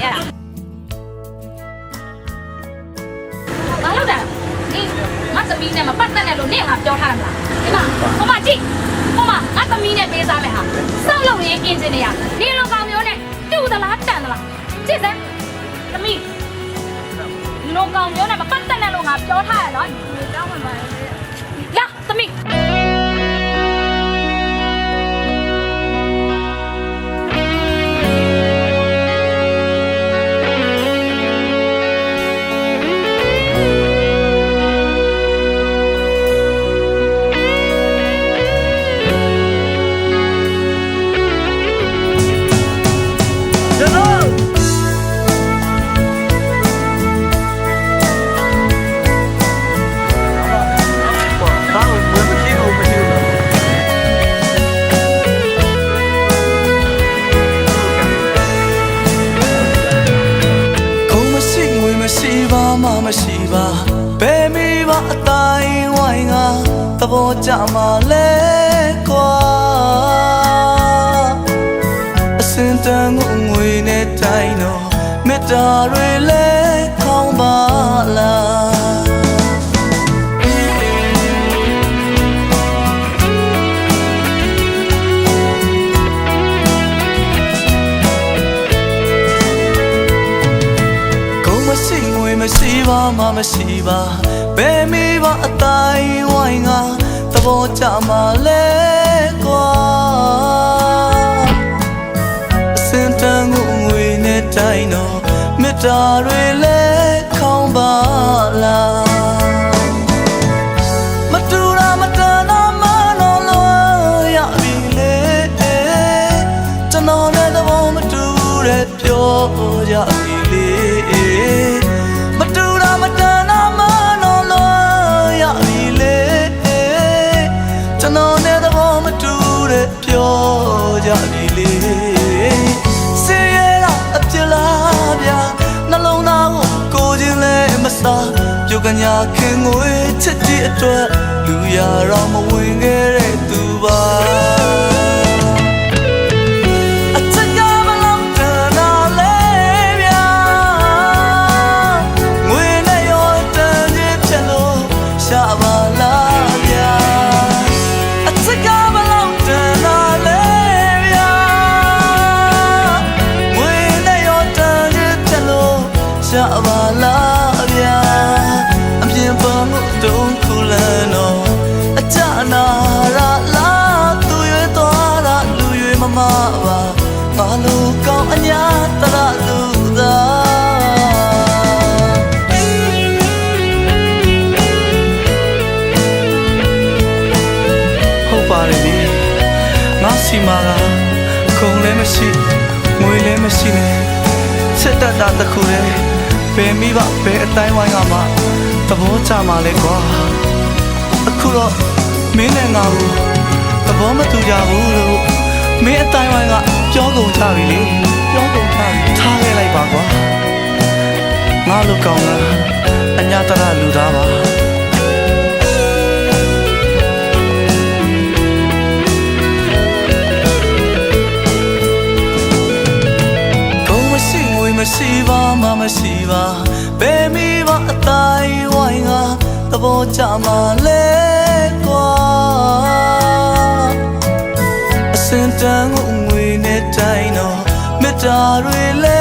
ရတာဘာလို့လဲဒီငါသမီးနဲ့မပတ်သက်နဲ့လို့နင့်ငါပြောထားတယ်မလားဒီမှာဟိုမှာကြည့်ဟိုမှာငါသမီးနဲ့ပေးစားမယ်ဟာစောက်လုပ်ရင်းအင်ဂျင်နီယာနင်လိုကောင်မျိုးနဲ့တူသလားတန်သလားကြည့်စမ်းသမီးလိုကောင်မျိုးနဲ့မပတ်သက်နဲ့လို့ငါပြောထားရနော်ဒီတောင်းမှပါလာသမီးမရှိပါဘယ်မိဘအတိုင်းဝိုင်းကသဘောကျမှလဲကွာအစင်တန်ကိုငွေနဲ့တိုင်းတော့မေတ္တာတွေလဲခေါင်းပါလားမရှိပါမမရှိပါဘယ်မိဘအတိုင်းဝိုင်းကသဘောကျမှလဲကွာအစင်တန်ကိုငွေနဲ့တိုင်းတော့မေတ္တာတွေလဲခေါင်းပါလားမတူတာမတန်တာမလို့လို့ရပြီလေကျွန်တော်နဲ့သဘောမတူတဲ့ပြောကြပြီလေပြောကြပြီလေစေရတာအပြစ်လားဗျာနှလုံးသားကိုကိုချင်းလဲမစားပြုတ်ကညာခင်ငွေချစ်တဲ့အတွက်လူရတော့မဝင်ခဲ့တဲ့သူပါကြပါလားဗျာအမြင်ပေါ်မှုတုံးခုလန်းတော့အကြနာရလားသူရွေးသွားတာလူရွေးမမပါငါလိုကောင်းအညာတရလူသာဟုတ်ပါတယ်လေငါစီမာကခုံလည်းမရှိငွေလည်းမရှိနဲ့စစ်တပ်တာတစ်ခုလေဘယ်မိဘဘယ်အတိုင်းဝိုင်းကမှသဘောကျမှလဲကွာအခုတော့မင်းနဲ့ငါ့ကိုသဘောမတူကြဘူးလို့မင်းအတိုင်းဝိုင်းကပြောကုန်ကြပြီလေပြောကုန်ကြပြီထားခဲ့လိုက်ပါကွာငါလိုကောင်းလားအညာတရလူသားပါမရှိပါမမရှိပါဘယ်မိဘအတိုင်းဝိုင်းကသဘောကျမှလဲကွာအစင်တန်ကိုငွေနဲ့တိုင်းတော့မေတ္တာတွေလဲ